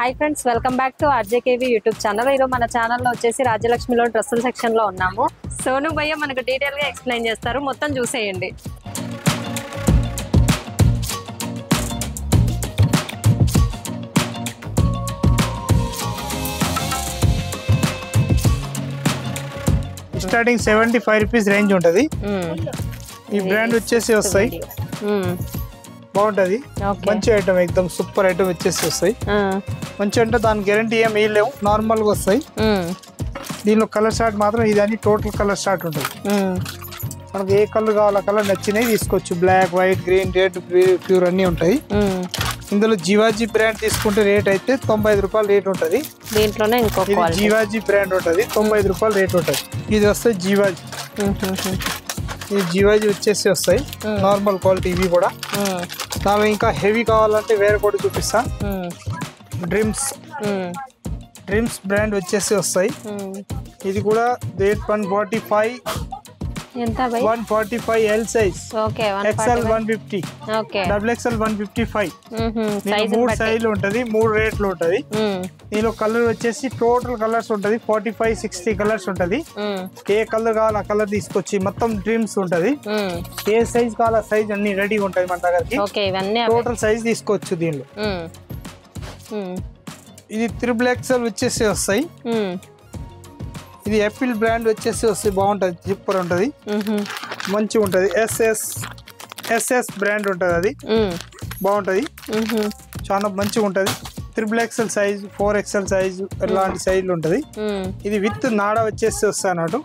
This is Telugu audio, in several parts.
High friends welcome back to RJKV YouTube channel మన ఛానల్లో వచ్చేసి రాజలక్ష్మిలో డ్రెస్సుల సెక్షన్ లో ఉన్నాము. సోను భయ్య మనకు డీటెయిల్ గా ఎక్స్ప్లెయిన్ చేస్తారు, మొత్తం చూసేయండి. స్టార్టింగ్ 75 రూపీస్ రేంజ్ ఉంటది. ఈ బ్రాండ్ వచ్చేసి వస్తాయి, బాగుంటది, మంచి ఐటమ్, ఎక్దమ్ సూపర్ ఐటమ్ వచ్చేసి వస్తాయి. మంచి అంటే దాని గ్యారంటీ ఏం వేయలేము, నార్మల్ గా వస్తాయి. దీనిలో కలర్ షార్ట్ మాత్రం ఇది అని టోటల్ కలర్ షార్ట్ ఉంటుంది. మనకు ఏ కలర్ కావాలో కలర్ నచ్చినవి తీసుకోవచ్చు. Black, white, green, red, pure అన్ని ఉంటాయి. ఇందులో జీవాజీ బ్రాండ్ తీసుకుంటే రేట్ అయితే 95 రూపాయలు రేట్ ఉంటుంది. దీంట్లోనే ఇంకొక జీవాజీ బ్రాండ్ ఉంటుంది, 95 రూపాయలు రేట్ ఉంటుంది. ఇది వస్తాయి జీవాజీ. ఈ జీవాజీ వచ్చేసి వస్తాయి నార్మల్ క్వాలిటీ. ఇవి కూడా దానిలో ఇంకా హెవీ కావాలంటే వేరే కూడా చూపిస్తా. డ్రీమ్స్ బ్రాండ్ వచ్చేసి వస్తాయి. ఇది కూడా rate 145, 145 L size, XL 150, double XL 155. మూడు సైజులు ఉంటది, మూడు రేట్లు ఉంటది. దీనిలో కలర్ వచ్చేసి టోటల్ కలర్స్ ఉంటది, 45, 60 కలర్స్ ఉంటది. ఏ కలర్ కావాలి ఆ కలర్ తీసుకొచ్చి మొత్తం డ్రీమ్స్ ఉంటది. ఏ సైజ్ కావాలి ఆ సైజ్ అన్ని రెడీగా ఉంటది మన దగ్గరికి. టోటల్ సైజ్ తీసుకోవచ్చు. దీనిలో ఇది త్రిబుల్ ఎక్స్ఎల్ వచ్చేసి వస్తాయి. ఇది యాపిల్ బ్రాండ్ వచ్చేసి వస్తాయి, బాగుంటది, జిప్పర్ ఉంటది, మంచిగా ఉంటది. ఎస్ఎస్ బ్రాండ్ ఉంటది, అది బాగుంటది, చాలా మంచిగా ఉంటది. Triple XL size, 4XL size, ఇలాంటి సైజులు ఉంటది. ఇది విత్ నాడా వచ్చేసి వస్తాయి అన్నట్టు,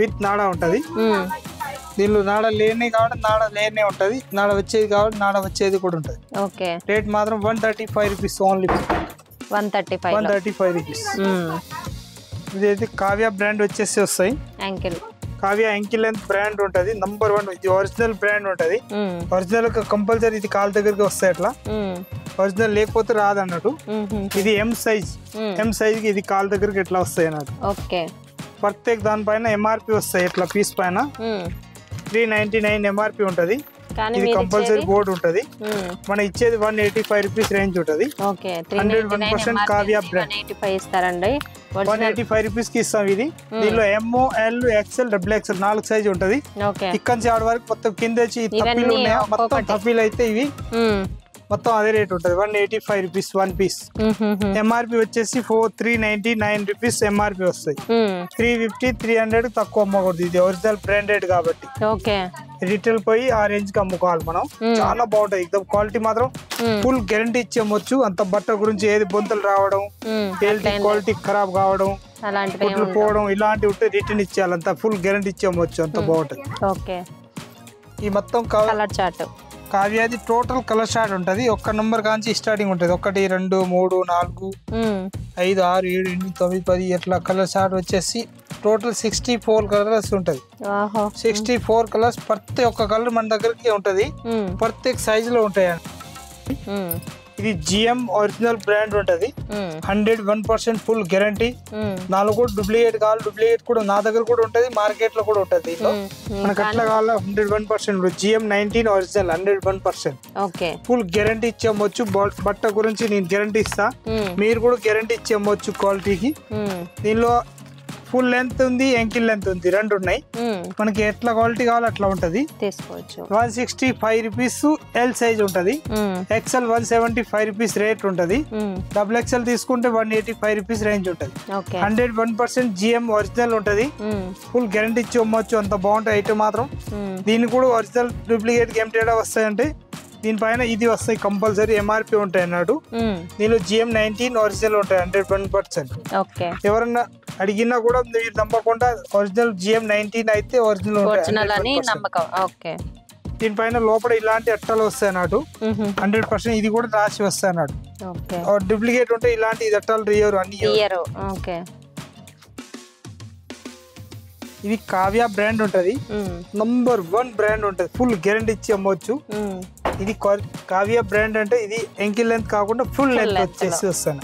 విత్ నాడా ఉంటది. దీనిలో నాడ లేని కాబట్టి నాడ లేనే ఉంటది, నాడ వచ్చేది కాబట్టి నాడ వచ్చేది కూడా ఉంటది. రేట్ మాత్రం 135 రూపీస్ ఓన్లీ, 135 రూపీస్. ఇదైతే కావ్య బ్రాండ్ వచ్చేసి వస్తాయి. కావ్య యాంకిల్ లెంత్ బ్రాండ్ ఉంటది, నంబర్ 1. ఇది ఒరిజినల్ బ్రాండ్ ఉంటది. ఒరిజినల్ కంపల్సరీ ఇది కాల్ దగ్గరికి వస్తాయి. అట్లా ఒరిజినల్ లేకపోతే రాదన్నట్టు. ఇది ఎం సైజ్ కి ఇది కాల్ దగ్గరికి ఎట్లా వస్తాయి అన్నట్టు. ప్రత్యేక దానిపైన ఎంఆర్పి వస్తాయి. ఇట్లా పీస్ పైన 399 ఎంఆర్పి ఉంటది. ఇది కంపల్సరీ బోర్డు ఉంటది. మన ఇచ్చేది 185 రూపీస్ రేంజ్ ఉంటది. 101% కావ్య బ్రాండ్ 185 రూపీస్ కి ఇస్తాం. ఇది దీనిలో M, L, XL, double XL 4 size ఉంటది. ఇక్కడ నుంచి ఆడ వరకు మొత్తం కింద తప్పిలు ఉన్నాయా, మొత్తం తప్పిలు అయితే ఇవి మొత్తం అదే రేట్ ఉంటది. 185 రూపీస్ 1 పీస్. ఎంఆర్పి వచ్చేసి 399 రూపీస్ ఎంఆర్పి వస్తాయి. 350, 300 తక్కువ అమ్మకూడదు. ఇది ఒరిజినల్ బ్రాండెడ్ కాబట్టి రిటైల్ పోయి ఆ రేంజ్ కి అమ్ముకోవాలి మనం. చాలా బాగుంటది, ఎక్దమ్ క్వాలిటీ మాత్రం ఫుల్ గ్యారంటీ ఇచ్చి అమ్మొచ్చు. అంత బట్ట గురించి ఏది బొంతలు రావడం, క్వాలిటీ ఖరాబ్ కావడం, పోవడం ఇలాంటివి ఉంటే రిటర్న్ ఇచ్చేయాలి. అంత ఫుల్ గ్యారంటీ ఇచ్చి అమ్మొచ్చు, అంత బాగుంటది. ఈ మొత్తం కలర్ చార్ట్ కావ్యాది టోటల్ కలర్ షార్ట్ ఉంటది. ఒక్క నంబర్ కాంచి స్టార్టింగ్ ఉంటది. 1, 2, 3, 4, 5, 6, 7, 8, 9, 10 ఇట్లా కలర్ షార్ట్ వచ్చేసి టోటల్ 64 కలర్స్ ఉంటది. 64 కలర్స్, ప్రతి ఒక్క కలర్ మన దగ్గరికి ఉంటది, ప్రత్యేక సైజ్ లో ఉంటాయి. ఇది జిఎం ఒరిజినల్ బ్రాండ్ ఉంటది, 101% ఫుల్ గ్యారంటీ. నాలుగు కూడా డూప్లికేట్ కావాలి, డూప్లికేట్ కూడా నా దగ్గర కూడా ఉంటది, మార్కెట్ లో కూడా ఉంటది. మనకు ఎట్లా కావాలో 101% జిఎం 19 ఒరిజినల్ 101% ఫుల్ గ్యారంటీ ఇచ్చేయచ్చు. బట్ట గురించి నేను గ్యారంటీ ఇస్తా, మీరు కూడా గ్యారంటీ ఇచ్చేయచ్చు క్వాలిటీకి. దీనిలో ఫుల్ లెంత్ ఉంది, యాంకిల్ లెంత్ ఉంది, రెండు ఉన్నాయి. మనకి ఎట్లా క్వాలిటీ కావాలో అట్లా ఉంటది, తీసుకోవచ్చు. 165 రూపీస్ ఎల్ సైజ్ ఉంటది. ఎక్స్ఎల్ 175 రూపీస్ రేట్ ఉంటది. డబుల్ ఎక్స్ఎల్ తీసుకుంటే 185 రూపీస్ రేంజ్ ఉంటది. 101% జిఎం ఒరిజినల్ ఉంటది, ఫుల్ గ్యారంటీ ఇచ్చి అమ్మొచ్చు. అంత బాగుంటాయి ఐటమ్ మాత్రం. దీనికి కూడా ఒరిజినల్ డూప్లికేట్ ఏం తేడా వస్తాయంటే దీనిపైన ఇది వస్తాయి, కంపల్సరీ ఎంఆర్పి ఉంటాయి అన్నాడు. దీనిలో జిఎం 19 ఒరిజినల్ ఉంటాయి, 101%. ఎవరన్నా అడిగినా కూడా మీరు నమ్మకుండా ఒరిజినల్ జిఎం 19 అయితే ఒరిజినల్ అని నమ్మకం. దీనిపైన లోపల ఇలాంటి అట్టలు వస్తాయి అన్నాడు, 100%. ఇది కూడా రాసి వస్తాయి అన్నాడు. డూప్లికేట్ ఉంటే ఇలాంటి అట్టలు రియరు అన్ని. ఇది కావ్య బ్రాండ్ ఉంటది, నంబర్ 1 బ్రాండ్ ఉంటది, ఫుల్ గ్యారంటీ ఇచ్చి అమ్మవచ్చు. ఇది కావ్య బ్రాండ్ అంటే ఇది యాంకిల్ లెంత్ కాకుండా ఫుల్ లెంత్ వచ్చేసి వస్తాను.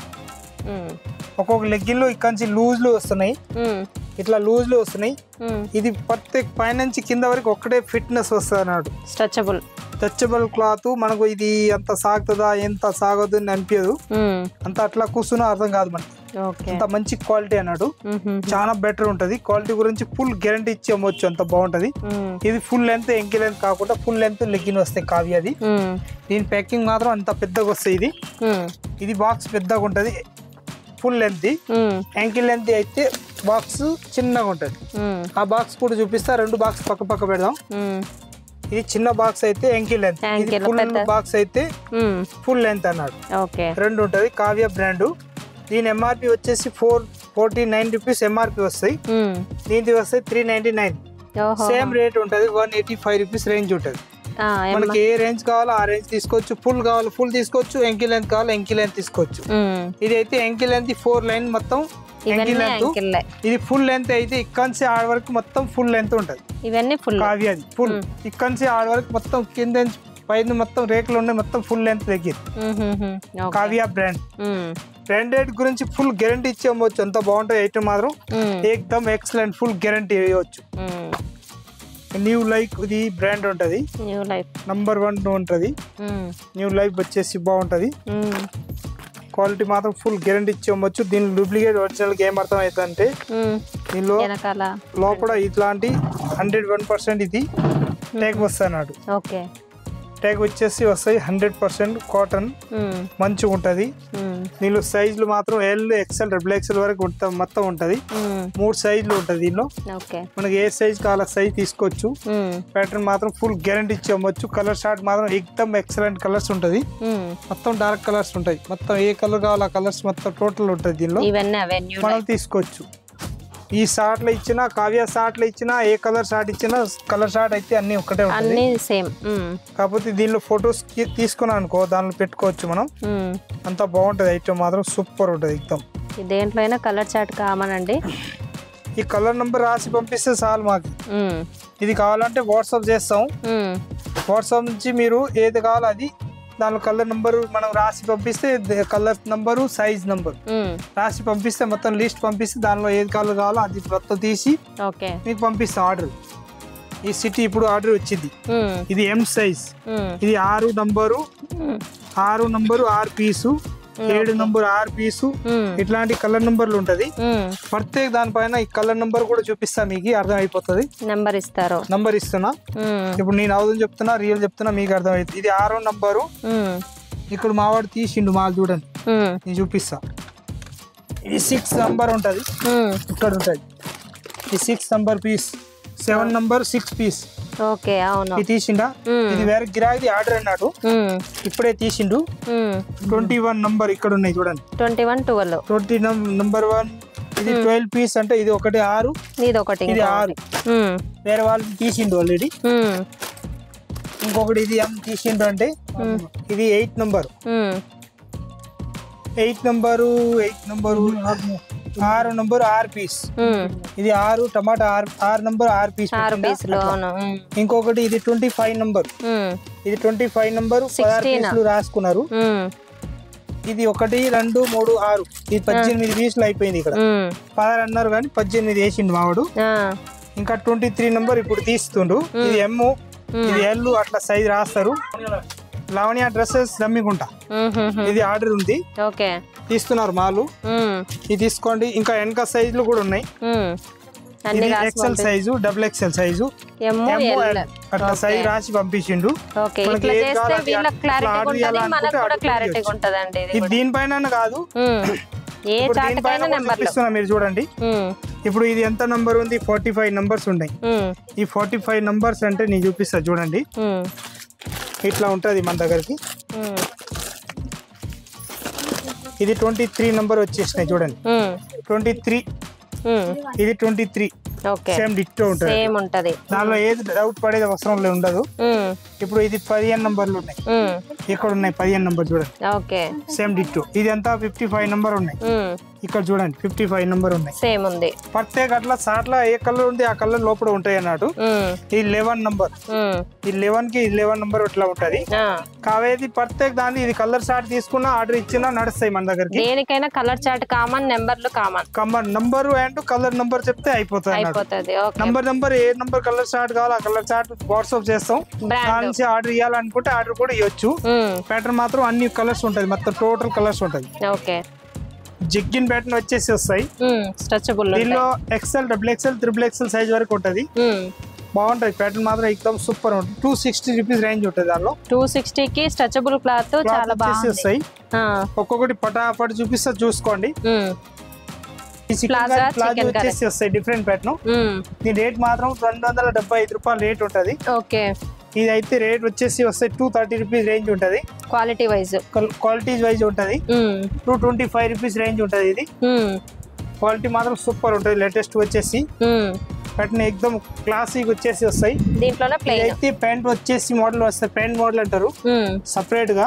ఒక్కొక్క లెగ్గిన్ లో ఇక్కడ లూజ్ లో వస్తున్నాయి, ఇట్లా లూజ్ లో వస్తున్నాయి. ఇది ప్రత్యేక పైనుంచి కింద వరకు ఒక్కటే ఫిట్నెస్ వస్తుంది అన్నాడు, టచబుల్ క్లాత్ మనకు ఇది అంత సాగుతుందా ఎంత సాగదు అని అనిపించదు, అంత అట్లా కూర్చున్నా అర్థం కాదు మనకి. అంత మంచి క్వాలిటీ అన్నాడు, చాలా బెటర్ ఉంటది. క్వాలిటీ గురించి ఫుల్ గ్యారంటీ ఇచ్చి అమ్మవచ్చు, అంత బాగుంటది. ఇది ఫుల్ లెంత్ ఎంకి లెంత్ కాకుండా ఫుల్ లెంత్ లెగ్గిన్ వస్తాయి కావ్యది. దీని ప్యాకింగ్ మాత్రం అంత పెద్దగా వస్తాయి. ఇది బాక్స్ పెద్దగా ఉంటది, ఫుల్ లెంత్. ఎంకి లెంత్ అయితే బాక్స్ చిన్నగా ఉంటది. ఆ బాక్స్ కూడా చూపిస్తా, 2 బాక్స్ పక్క పక్క పెడదాం. ఇది చిన్న బాక్స్ అయితే ఎంకి లెంత్, ఇది ఫుల్ బాక్స్ అయితే ఫుల్ లెంత్ అన్నాడు. 2 ఉంటది. కావ్య బ్రాండ్. దీని ఎంఆర్పి వచ్చేసి 449 రూపీస్ ఎంఆర్పి వస్తాయి. దీనికి వస్తాయి 399. సేమ్ రేట్ ఉంటది. 185 రూపీస్ రేంజ్ ఉంటది. మనకి ఏ రేంజ్ కావాలో ఆ రేంజ్ తీసుకోవచ్చు. ఫుల్ కావాలి ఫుల్ తీసుకోవచ్చు, ఎంకి లెంత్ కావాలి ఎంకి లెంత్ తీసుకోవచ్చు. ఇది అయితే ఎంకి లెంత్ 4 లైన్ మొత్తం ఎంకి లెంత్. ఇది ఫుల్ లెంత్ అయితే ఇక్కడ నుంచి ఆడ వరకు మొత్తం ఫుల్ లెంత్ ఉంటది. ఇవన్నీ ఫుల్ కావ్యది ఫుల్. ఇక్కడ నుంచి ఆడ వరకు మొత్తం కింద పైన మొత్తం రేకులు ఉన్నాయి, మొత్తం ఫుల్ లెంత్ దగ్గర. కావ్య బ్రాండ్. బ్రాండెడ్ గురించి ఫుల్ గ్యారంటీ ఇచ్చి అమ్మవచ్చు, అంత బాగుంటుంది. ఐటమ్ మాత్రం ఏకదమ్ ఎక్సలెంట్, ఫుల్ గ్యారంటీ ఇవ్వచ్చు. న్యూ లైఫ్ ఇది బ్రాండ్ ఉంటది, నంబర్ 1 ఉంటది. న్యూ లైఫ్ వచ్చేసి బాగుంటది. క్వాలిటీ మాత్రం ఫుల్ గ్యారంటీ ఇచ్చి అమ్మవచ్చు. దీని డూప్లికేట్ ఒరిజినల్ ఏం అర్థం అవుతుందంటే దీనిలో లోపల ఇట్లాంటి 101% ఇది ట్యాగ్ వస్తాడు. ట్యాగ్ వచ్చేసి వస్తాయి 100% కాటన్, మంచిగా ఉంటది. దీనిలో సైజులు మాత్రం ఎల్ ఎక్స్ఎల్ డబుల్ ఎక్స్ఎల్ వరకు మొత్తం ఉంటది. 3 సైజులు ఉంటది దీనిలో. మనకి ఏ సైజ్ కావాలో సైజ్ తీసుకోవచ్చు. ప్యాటర్న్ మాత్రం ఫుల్ గ్యారంటీ ఇచ్చి అమ్మవచ్చు. కలర్ షార్ట్ మాత్రం ఎక్దమ్ ఎక్సలెంట్ కలర్స్ ఉంటది. మొత్తం డార్క్ కలర్స్ ఉంటాయి. మొత్తం ఏ కలర్ కావాలో ఆ కలర్స్ మొత్తం టోటల్ ఉంటది దీనిలో, మనం తీసుకోవచ్చు. ఈ షార్ట్ లో ఇచ్చినా కావ్య షార్ట్ లో ఇచ్చినా ఏ కలర్ షార్ట్ ఇచ్చినా కలర్ షార్ట్ అయితే అన్ని ఒకటే ఉంటాయి, కాకపోతే దీనిలో ఫొటోస్ తీసుకున్నా అనుకో దానిలో పెట్టుకోవచ్చు మనం. అంత బాగుంటది. ఐటమ్ మాత్రం సూపర్ ఉంటది ఎక్దమ్. దేంట్లో అయినా కలర్ చార్ట్ కామనండి. ఈ కలర్ నంబర్ రాసి పంపిస్తే చాలు మాకు. ఇది కావాలంటే వాట్సాప్ చేస్తాం. వాట్సాప్ నుంచి మీరు ఏది కావాలో అది దానిలో కలర్ నంబర్ మనం రాసి పంపిస్తే కలర్ నంబరు సైజ్ నంబర్ రాసి పంపిస్తే మొత్తం లిస్ట్ పంపిస్తే దానిలో ఏది కలర్ కావాలో అది మొత్తం తీసి మీకు పంపిస్తాం ఆర్డర్. ఈ సిటీ ఇప్పుడు ఆర్డర్ వచ్చింది. ఇది ఎం సైజ్. ఇది 6 నంబరు 6 పీసు, 7 నంబర్ 6 పీసు, ఇట్లాంటి కలర్ నంబర్లు ఉంటది. ప్రత్యేక దానిపైన ఈ కలర్ నంబర్ కూడా చూపిస్తా, మీకు అర్థం అయిపోతుంది. నంబర్ ఇస్తున్నా. ఇప్పుడు నేను అవధం చెప్తున్నా, రియల్ చెప్తున్నా, మీకు అర్థం అవుతుంది. ఇది 6వ నంబరు. ఇక్కడ మావాడు తీసిండు మాల్ చూడండి, నేను చూపిస్తా. ఇది 6 నంబర్ ఉంటది, ఇక్కడ ఉంటది. ఈ 6 నంబర్ పీస్, 7 నంబర్ 6 పీస్. ఇది తీసిండా. ఇది వేరే గిరాకీ ఆర్డర్ అన్నాడు, ఇప్పుడే తీసిండు. 21 నంబర్ ఇక్కడ ఉన్నాయి చూడండి. 20 నంబర్ 1. ఇది 12 పీస్ అంటే ఇది ఒకటి 6, ఇది 6. వేరే వాళ్ళు తీసిండు ఆల్రెడీ. ఇంకొకటి ఇది ఏం తీసిండు అంటే ఇది 8 నంబర్. 8 number 6 number 6 piece. ఇది 6 టమాటా 6 నంబర్ 6 పీస్. ఇంకొకటి ఇది 25 నంబర్. ఇది 25 నంబర్ 16 పీసులు రాసుకున్నారు. ఇది 1 2 3 6 ఇది 18 పీసులు అయిపోయింది. ఇక్కడ 16 అన్నారు కానీ 18 వేసిండు మావాడు. ఇంకా 23 నంబర్ ఇప్పుడు తీస్తుండు. ఇది ఎమ్, ఇది ఎల్ అట్లా సైజ్ రాస్తారు. లవణ్య డ్రెస్సెస్ రమ్మికుంటా ఇది ఆర్డర్ ఉంది, తీస్తున్నారు మాలు. ఇది తీసుకోండి. ఇంకా వెనక సైజులు కూడా ఉన్నాయి. ఇది XL size, double XL size, అట్లా సైజ్ రాసి పంపించిండు. ఇది దీనిపైన కాదు, మీరు చూడండి. ఇప్పుడు ఇది ఎంత నంబర్ ఉంది? 45 నంబర్స్ ఉన్నాయి. ఈ 45 నంబర్స్ అంటే నేను చూపిస్తా చూడండి. ఇట్లా ఉంటది మన దగ్గరికి. ఇది 23 నంబర్ వచ్చేసినాయి చూడండి. 23 ఇది 23 సేమ్ డిట్టో ఉంటది. దానిలో ఏది డౌట్ పడేది అవసరం ఉండదు. ఇప్పుడు ఇది 15 నంబర్లు ఉన్నాయి. ఇక్కడ ఉన్నాయి 15 నంబర్ చూడండి, సేమ్ డిట్టో. ఇది ఎంత 55 నంబర్ ఉన్నాయి. ఇక్కడ చూడండి 55 నంబర్ ఉన్నాయి, సేమ్ ఉంది. ప్రత్యేక అట్లా సాట్ల ఏ కలర్ ఉంది ఆ కలర్ లోపల ఉంటాయి అన్నట్టు. ఇది 11 నంబర్. ఈ 11 కి 11 నంబర్ ఇట్లా ఉంటది. కావేది ప్రత్యేక దాన్ని ఇది కలర్ చార్ట్ తీసుకున్నా ఆర్డర్ ఇచ్చినా నడుస్తాయి మన దగ్గర. దేనికైనా కలర్ చార్ట్ కామన్, నెంబర్లు common. Number and colour number చెప్తే అయిపోతుంది. నంబర్ ఏ నంబర్ కలర్ చార్ట్ కావాలో ఆ కలర్ చార్ట్ వాట్సాప్ చేస్తాం. నుంచి ఆర్డర్ ఇవ్వాలనుకుంటే ఆర్డర్ కూడా ఇవ్వచ్చు. ప్యాటర్న్ మాత్రం అన్ని కలర్స్ ఉంటది, మొత్తం టోటల్ కలర్స్ ఉంటది. ఓకే జిగ్గిన్ ప్యాటర్న్ వచ్చేసి వస్తాయి స్ట్రెచబుల్. దీనిలో XL, XXL, XXL సైజ్ వరకు ఉంటది. బాగుంటది ప్యాటర్న్ మాత్రం ఎక్దమ్ సూపర్ ఉంటుంది. 260 రూపీస్ రేంజ్ ఉంటుంది దానిలో. 260 కి స్ట్రెచబుల్ క్లాత్ చాలా బాగుంది వస్తాయి. ఒక్కొక్కటి పటాపట్ చూపిస్తా చూసుకోండి. ప్లాజో వచ్చేసి వస్తాయి డిఫరెంట్ ప్యాటర్న్. దీని రేట్ మాత్రం 275 రూపాయలు రేట్ ఉంటది. ఓకే ఇది అయితే రేట్ వచ్చేసి వస్తాయి 230 రూపీస్ రేంజ్ ఉంటది. క్వాలిటీ వైజ్ ఉంటది. 225 రూపీస్ రేంజ్ ఉంటది. ఇది క్వాలిటీ మాత్రం సూపర్ ఉంటది. లేటెస్ట్ వచ్చేసి ప్యాటర్న్ ఎక్దమ్ క్లాసిక్ వచ్చేసి వస్తాయి. దీంట్లోనే ప్లెయిన్ అయితే ప్యాంట్ వచ్చేసి మోడల్ వస్తాయి, ప్యాంట్ మోడల్ అంటారు సపరేట్ గా.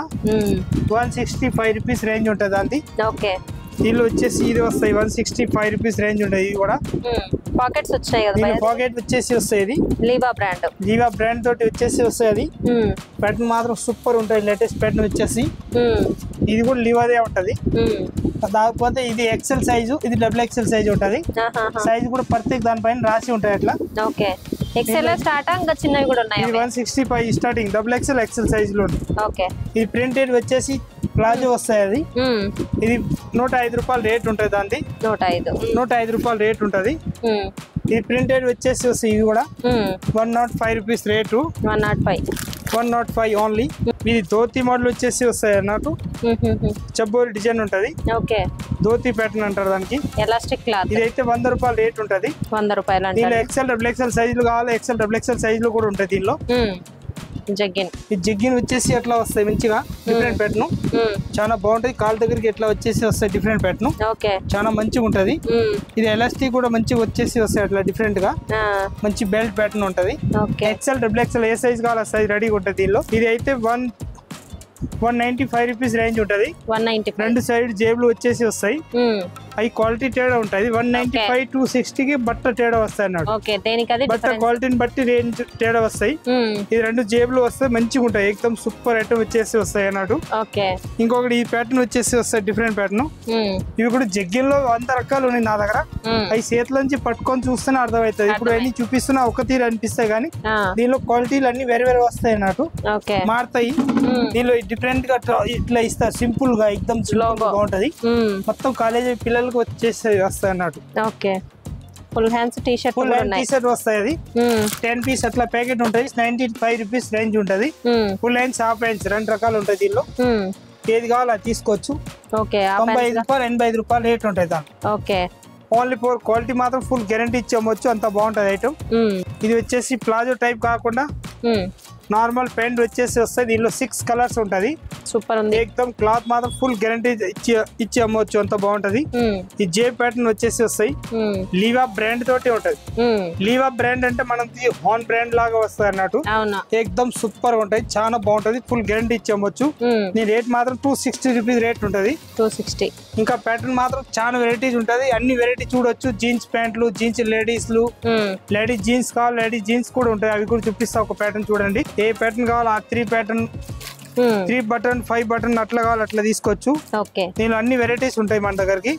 165 రూపీస్ రేంజ్ ఉంటది అది. ఓకే దీనిలో వచ్చేసి ఇది వస్తాయి 165 రూపీస్ రేంజ్ ఉంటది. ఇది కూడా పాకెట్స్ వచ్చాయి కదా, పాకెట్ వచ్చేసి వస్తాయి. ఇది లీవా బ్రాండ్ తోటి వచ్చేసి వస్తాయి. అది ప్యాటర్న్ మాత్రం సూపర్ ఉంటది. లేటెస్ట్ ప్యాటర్న్ వచ్చేసి ఇది కూడా లీవాదే ఉంటది. కాకపోతే ఇది XL సైజు, ఇది XXL సైజ్ ఉంటది. సైజ్ కూడా ప్రత్యేక దానిపైన రాసి ఉంటాయి అట్లా. ఓకే XL స్టార్ట్ ఇంకా చిన్నవి కూడా ఉన్నాయి. 165 స్టార్టింగ్, XXL XL సైజ్ లో. ఓకే ఇది ప్రింటెడ్ వచ్చేసి ప్లాజో వస్తాయి. అది ఇది 105 రూపాయలు రేట్ ఉంటది. దాన్ని 105 రూపాయలు రేట్ ఉంటది. ఇది ప్రింటెడ్ వచ్చేసి వస్తాయి. ఇది కూడా 105 రూపీస్ రేటు. 105 ఓన్లీ. ఇది ధోతి మోడల్ వచ్చేసి వస్తాయి అన్నట్టు. చబ్బోరి డిజైన్ ఉంటది. ఓకే ధోతి ప్యాటర్న్ అంటారు దానికి. Elastic cloth. ఇది అయితే 100 రూపాయలు రేట్ ఉంటది. 100 రూపాయలు. దీనిలో XL XXL సైజులు కావాలి, XL XXL సైజులు కూడా ఉంటాయి దీనిలో. జగ్గిన్ వచ్చేసి అట్లా వస్తాయి మంచిగా డిఫరెంట్ ప్యాటర్న్. చాలా బాగుంటది. కాళ్ళ దగ్గరికి ఎట్లా వచ్చేసి వస్తాయి డిఫరెంట్ ప్యాటర్న్. చాలా మంచిగా ఉంటది. ఇది ఎలాస్టిక్ కూడా మంచిగా వచ్చేసి వస్తాయి అట్లా డిఫరెంట్ గా. మంచి బెల్ట్ ప్యాటర్న్ ఉంటది. XL XXL ఏ సైజ్ కావాలి సైజ్ రెడీగా ఉంటది దీనిలో. ఇది అయితే 195 రూపీస్ రేంజ్ ఉంటది. 195. రెండు సైడ్ జేబులు వచ్చేసి వస్తాయి. అవి క్వాలిటీ తేడా ఉంటది. 195 260 కి బట్ట తేడా వస్తాయి అన్నట్టు. బట్ట క్వాలిటీని బట్టి రేంజ్ తేడా వస్తాయి. ఇది రెండు జేబులు వస్తాయి మంచిగా ఉంటాయి. ఎక్దమ్ సూపర్ ఐటమ్ వచ్చేసి వస్తాయి అన్నట్టు. ఇంకొకటి ఈ ప్యాటర్న్ వచ్చేసి వస్తాయి డిఫరెంట్ ప్యాటర్న్. ఇవి కూడా జగ్గిన్ లో 100 రకాలు ఉన్నాయి నా దగ్గర. అవి చేతుల నుంచి పట్టుకొని చూస్తేనే అర్థమవుతుంది. ఇప్పుడు అన్ని చూపిస్తున్నా ఒక తీరు అనిపిస్తాయి కానీ దీనిలో క్వాలిటీలు అన్ని వేరే వేరే వస్తాయి అన్నట్టు, మారుతాయి. దీనిలో డిఫరెంట్ గా ఇట్లా ఇస్తారు సింపుల్ గా ఎక్దమ్ బాగుంటది. మొత్తం కాలేజీ పిల్లలకు వచ్చేసి వస్తాయి అన్నట్టు. ఫుల్ హ్యాండ్స్ టీ షర్ట్ వస్తాయి. అది 10 పీస్ అట్లా ప్యాకెట్ ఉంటది. 95 రూపీస్ రేంజ్ ఉంటది. ఫుల్ హ్యాండ్స్ హాఫ్ హ్యాండ్స్ రెండు రకాలు ఉంటాయి దీనిలో. ఏది కావాలో అది తీసుకోవచ్చు. 95 రూపాయలు 85 రూపాయలు రేట్ ఉంటాయి దాని. ఓన్లీ ఫోర్ క్వాలిటీ మాత్రం ఫుల్ గ్యారంటీ ఇచ్చి అమ్మొచ్చు. అంత బాగుంటది ఐటమ్. ఇది వచ్చేసి ప్లాజో టైప్ కాకుండా నార్మల్ ప్యాంట్ వచ్చేసి వస్తాయి. దీనిలో 6 కలర్స్ ఉంటది. సూపర్ ఉంది. ఎక్దమ్ క్లాత్ మాత్రం ఫుల్ గ్యారంటీ ఇచ్చి అమ్మవచ్చు. అంత బాగుంటది. ఈ జే ప్యాటర్న్ వచ్చేసి వస్తాయి. లీవా బ్రాండ్ తోటి ఉంటది. లీవా బ్రాండ్ అంటే మనకి హాన్ బ్రాండ్ లాగా వస్తాయి అన్నట్టు. ఎక్దమ్ సూపర్ ఉంటాయి. చాలా బాగుంటది. ఫుల్ గ్యారంటీ ఇచ్చి అమ్మవచ్చు. దీని రేట్ మాత్రం 260 రూపీస్ రేట్ ఉంటది. 260. ఇంకా ప్యాటర్న్ మాత్రం చాలా వెరైటీస్ ఉంటది. అన్ని వెరైటీ చూడొచ్చు. జీన్స్ ప్యాంట్లు, జీన్స్ లేడీస్ జీన్స్ కావాలి, లేడీస్ జీన్స్ కూడా ఉంటాయి. అవి కూడా చూపిస్తా. ఒక ప్యాటర్న్ చూడండి. ఏ ప్యాటర్న్ కావాలి ఆ 3 ప్యాటర్న్ 3 బటన్ 5 బటన్ అట్లా కావాలి అట్లా తీసుకోవచ్చు. దీనిలో అన్ని వెరైటీస్ ఉంటాయి మన దగ్గరికి.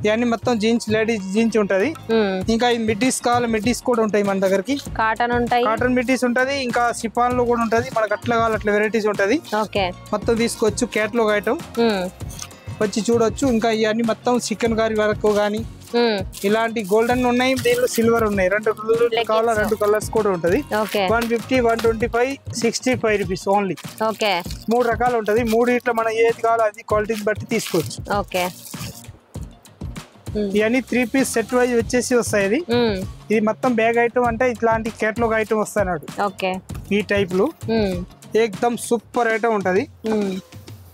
ఇవన్నీ మొత్తం జీన్స్ లేడీస్ జీన్స్ ఉంటది. ఇంకా మిడ్డీస్ కావాలి, మిడ్డీస్ కూడా ఉంటాయి మన దగ్గరికి. కాటన్ మిడ్డీస్ ఉంటది. ఇంకా సిఫాన్ లో కూడా ఉంటది. మనకు అట్లా కావాలి అట్లా వెరైటీస్ ఉంటది. మొత్తం తీసుకోవచ్చు. క్యాటలాగ్ ఐటమ్ వచ్చి చూడొచ్చు. ఇంకా ఇవన్నీ మొత్తం చికెన్ కర్రీ వరకు గానీ ఇలాంటి గోల్డెన్ ఉన్నాయి. దీనిలో సిల్వర్ ఉన్నాయి. రెండు కావాలా, రెండు కలర్స్ కూడా ఉంటది. 150, 125, 65 రూపీస్ ఓన్లీ. 3 రకాలు ఉంటది. 3 ఇట్లా మనం ఏది కావాలో అది క్వాలిటీని బట్టి తీసుకోవచ్చు. ఇవన్నీ 3 పీస్ సెట్ వైజ్ వచ్చేసి వస్తాయి. ఇది మొత్తం బ్యాగ్ ఐటమ్ అంటే ఇట్లాంటి కేటలాగ్ ఐటమ్ వస్తాయి. ఈ టైప్ లో ఎక్దమ్ సూపర్ ఐటమ్ ఉంటది.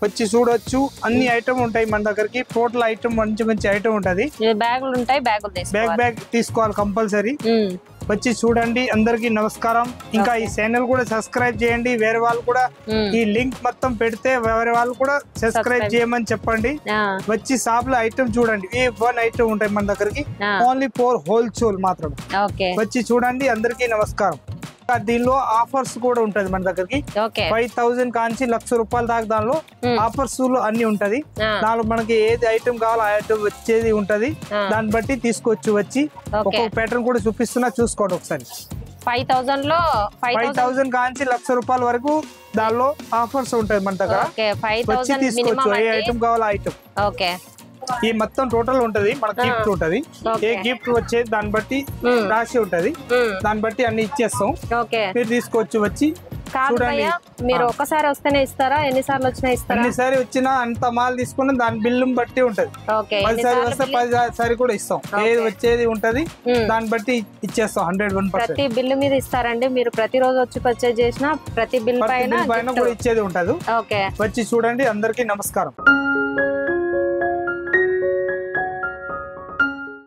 వచ్చి చూడొచ్చు. అన్ని ఐటమ్ ఉంటాయి మన దగ్గరికి. టోటల్ ఐటమ్ మంచి మంచి ఐటమ్ ఉంటది. బ్యాగ్ తీసుకోవాలి కంపల్సరీ. వచ్చి చూడండి. అందరికి నమస్కారం. ఇంకా ఈ ఛానల్ కూడా సబ్స్క్రైబ్ చేయండి. వేరే వాళ్ళు కూడా ఈ లింక్ మొత్తం పెడితే వేరే వాళ్ళు కూడా సబ్స్క్రైబ్ చేయమని చెప్పండి. వచ్చి షాప్ లో ఐటమ్ చూడండి. ఏ 1 ఐటమ్ ఉంటాయి మన దగ్గరికి. ఓన్లీ 4 హోల్సేల్ మాత్రమే. వచ్చి చూడండి. అందరికి నమస్కారం. దీనిలో ఆఫర్స్ కూడా ఉంటది మన దగ్గరికి. 5000 కాంచి 1,00,000 రూపాయల దాకా దానిలో ఆఫర్స్ అన్ని ఉంటది. దానిలో మనకి ఏది ఐటమ్ కావాలో ఆ ఐటమ్ వచ్చేది ఉంటది. దాన్ని బట్టి తీసుకోవచ్చు. వచ్చి ఒక్కొక్క ప్యాటర్న్ కూడా చూపిస్తున్నా చూసుకోండి ఒకసారి. 5,000 లో 5,000 కాంచి ₹1,00,000 వరకు దానిలో ఆఫర్స్ ఉంటాయి మన దగ్గర. ఓకే, వచ్చి 5,000 తీసుకోవచ్చు, ఏ ఐటమ్ కావాలో ఐటమ్. ఓకే, ఈ మొత్తం టోటల్ ఉంటది, మన గిఫ్ట్ ఉంటది. ఏ గిఫ్ట్ వచ్చే దాన్ని బట్టి రాసి ఉంటది, దాన్ని బట్టి అన్ని ఇచ్చేస్తాం. ఓకే, మీరు తీసుకోవచ్చు వచ్చి చూడండి. మీరు ఒక్కసారి వస్తేనే ఇస్తారా, ఎన్నిసార్లు వచ్చినా ఇస్తారా? ఎన్నిసారి వచ్చినా అంత మాల్ తీసుకుని దాని బిల్లు బట్టి ఉంటది. 10 వస్తే 10 కూడా ఇస్తాం. ఏది వచ్చేది ఉంటది, దాన్ని బట్టి ఇచ్చేస్తాం 101%. ప్రతి బిల్లు మీద ఇస్తారండి? మీరు ప్రతిరోజు వచ్చి పర్చేజ్ చేసిన ప్రతి బిల్ పైన కూడా ఇచ్చేది ఉంటది. ఓకే, వచ్చి చూడండి. అందరికీ నమస్కారం.